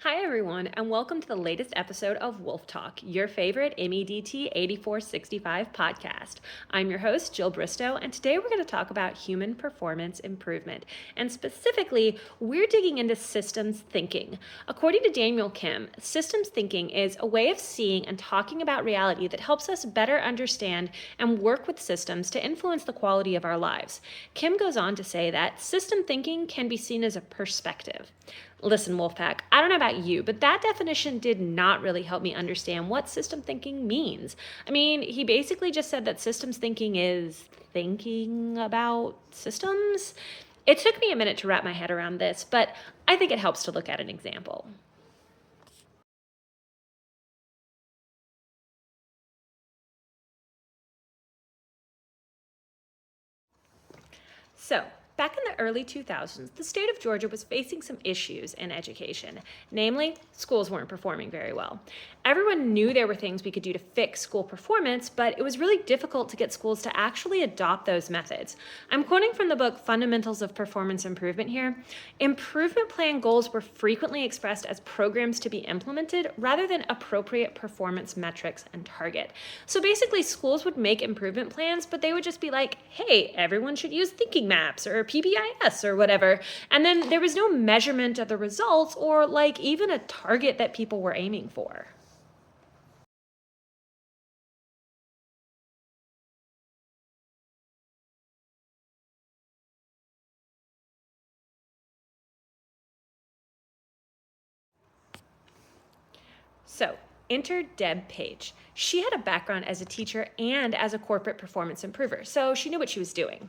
Hi, everyone, and welcome to the latest episode of Wolf Talk, your favorite MEDT 8465 podcast. I'm your host, Jill Bristow, and today we're going to talk about human performance improvement. And specifically, we're digging into systems thinking. According to Daniel Kim, systems thinking is a way of seeing and talking about reality that helps us better understand and work with systems to influence the quality of our lives. Kim goes on to say that system thinking can be seen as a perspective. Listen, Wolfpack, I don't know about you, but that definition did not really help me understand what system thinking means. I mean, he basically just said that systems thinking is thinking about systems. It took me a minute to wrap my head around this, but I think it helps to look at an example. So, back in the early 2000s, the state of Georgia was facing some issues in education. Namely, schools weren't performing very well. Everyone knew there were things we could do to fix school performance, but it was really difficult to get schools to actually adopt those methods. I'm quoting from the book Fundamentals of Performance Improvement here. Improvement plan goals were frequently expressed as programs to be implemented rather than appropriate performance metrics and target. So basically, schools would make improvement plans, but they would just be like, hey, everyone should use thinking maps or PBIS or whatever. And then there was no measurement of the results or like even a target that people were aiming for. So, enter Deb Page. She had a background as a teacher and as a corporate performance improver, so she knew what she was doing.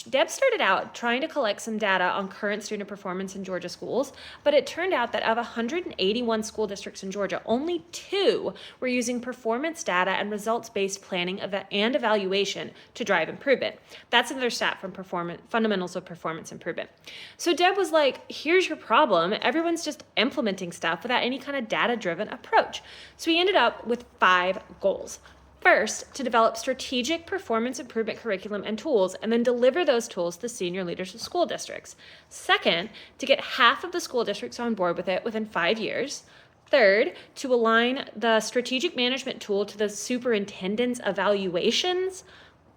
Deb started out trying to collect some data on current student performance in Georgia schools, but it turned out that of 181 school districts in Georgia, only 2 were using performance data and results-based planning and evaluation to drive improvement. That's another stat from Fundamentals of Performance Improvement. So Deb was like, here's your problem. Everyone's just implementing stuff without any kind of data-driven approach. So we ended up with 5 goals. First, to develop strategic performance improvement curriculum and tools, and then deliver those tools to senior leaders of school districts. Second, to get half of the school districts on board with it within 5 years. Third, to align the strategic management tool to the superintendent's evaluations.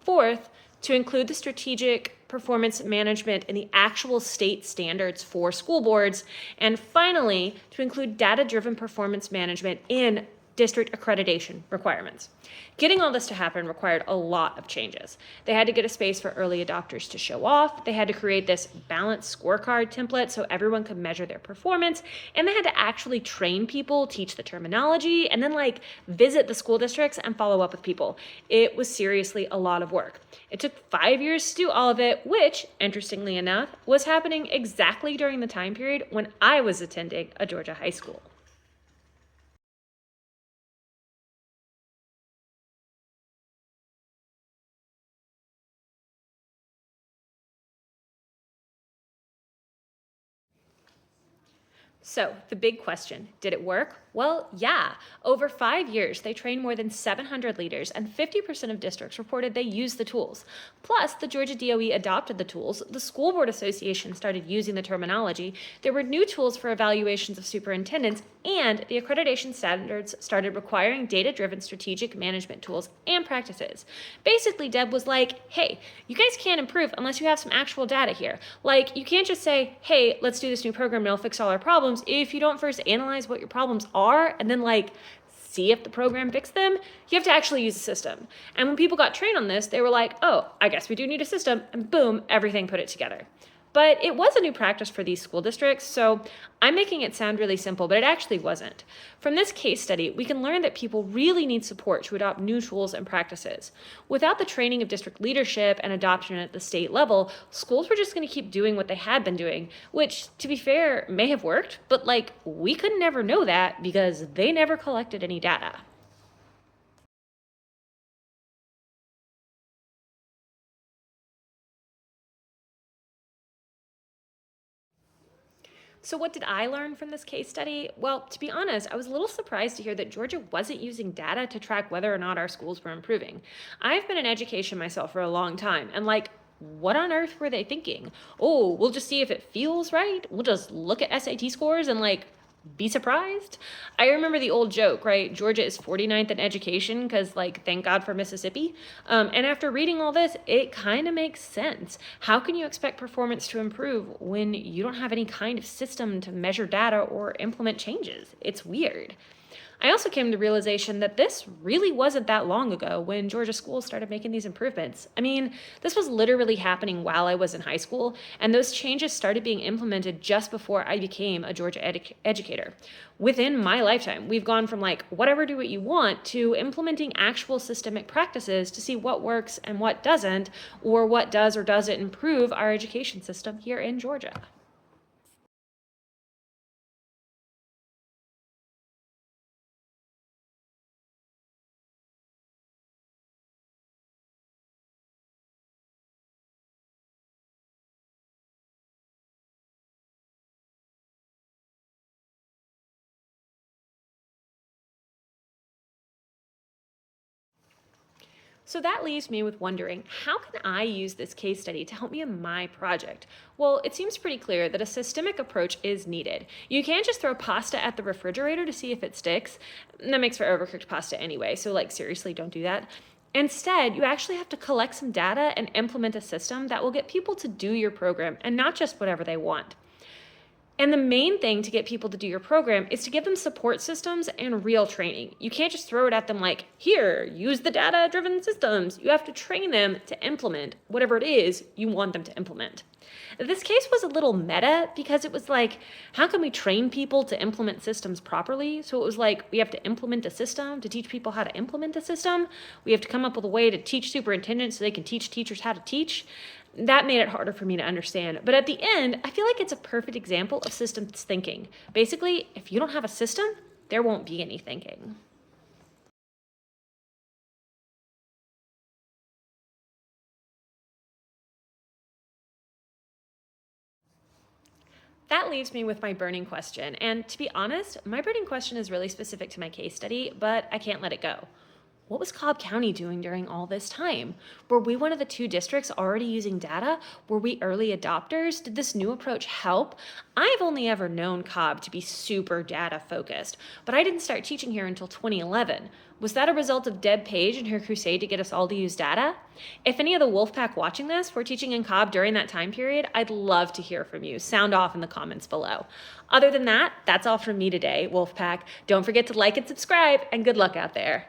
Fourth, to include the strategic performance management in the actual state standards for school boards. And finally, to include data-driven performance management in district accreditation requirements. Getting all this to happen required a lot of changes. They had to get a space for early adopters to show off. They had to create this balanced scorecard template so everyone could measure their performance. And they had to actually train people, teach the terminology, and then visit the school districts and follow up with people. It was seriously a lot of work. It took 5 years to do all of it, which, interestingly enough, was happening exactly during the time period when I was attending a Georgia high school. So, the big question, did it work? Well, yeah. Over 5 years, they trained more than 700 leaders, and 50% of districts reported they used the tools. Plus, the Georgia DOE adopted the tools, the School Board Association started using the terminology, there were new tools for evaluations of superintendents, and the accreditation standards started requiring data-driven strategic management tools and practices. Basically, Deb was like, hey, you guys can't improve unless you have some actual data here. You can't just say, hey, let's do this new program and it'll fix all our problems if you don't first analyze what your problems are and then see if the program fixed them. You have to actually use a system. And when people got trained on this, they were like, oh, I guess we do need a system, and boom, everything put it together. But it was a new practice for these school districts, so I'm making it sound really simple, but it actually wasn't. From this case study, we can learn that people really need support to adopt new tools and practices. Without the training of district leadership and adoption at the state level, schools were just going to keep doing what they had been doing, which, to be fair, may have worked, but we could never know that because they never collected any data. So what did I learn from this case study? Well, to be honest, I was a little surprised to hear that Georgia wasn't using data to track whether or not our schools were improving. I've been in education myself for a long time, and what on earth were they thinking? Oh, we'll just see if it feels right. We'll just look at SAT scores and Be surprised? I remember the old joke, right? Georgia is 49th in education because, like, thank God for Mississippi. And after reading all this, it kind of makes sense. How can you expect performance to improve when you don't have any kind of system to measure data or implement changes? It's weird. I also came to the realization that this really wasn't that long ago when Georgia schools started making these improvements. I mean, this was literally happening while I was in high school, and those changes started being implemented just before I became a Georgia educator. Within my lifetime, we've gone from like, whatever, do what you want, to implementing actual systemic practices to see what works and what doesn't, or what does or doesn't improve our education system here in Georgia. So that leaves me with wondering, how can I use this case study to help me in my project? Well, it seems pretty clear that a systemic approach is needed. You can't just throw pasta at the refrigerator to see if it sticks. That makes for overcooked pasta anyway, so like seriously, don't do that. Instead, you actually have to collect some data and implement a system that will get people to do your program and not just whatever they want. And the main thing to get people to do your program is to give them support systems and real training. You can't just throw it at them like, here, use the data-driven systems. You have to train them to implement whatever it is you want them to implement. This case was a little meta because it was like, how can we train people to implement systems properly? So it was like, we have to implement a system to teach people how to implement a system. We have to come up with a way to teach superintendents so they can teach teachers how to teach. That made it harder for me to understand. But at the end, I feel like it's a perfect example of systems thinking. Basically, if you don't have a system, there won't be any thinking. That leaves me with my burning question. And to be honest, my burning question is really specific to my case study, but I can't let it go. What was Cobb County doing during all this time? Were we one of the two districts already using data? Were we early adopters? Did this new approach help? I've only ever known Cobb to be super data focused, but I didn't start teaching here until 2011. Was that a result of Deb Page and her crusade to get us all to use data? If any of the Wolfpack watching this were teaching in Cobb during that time period, I'd love to hear from you. Sound off in the comments below. Other than that, that's all from me today, Wolfpack. Don't forget to like and subscribe, and good luck out there.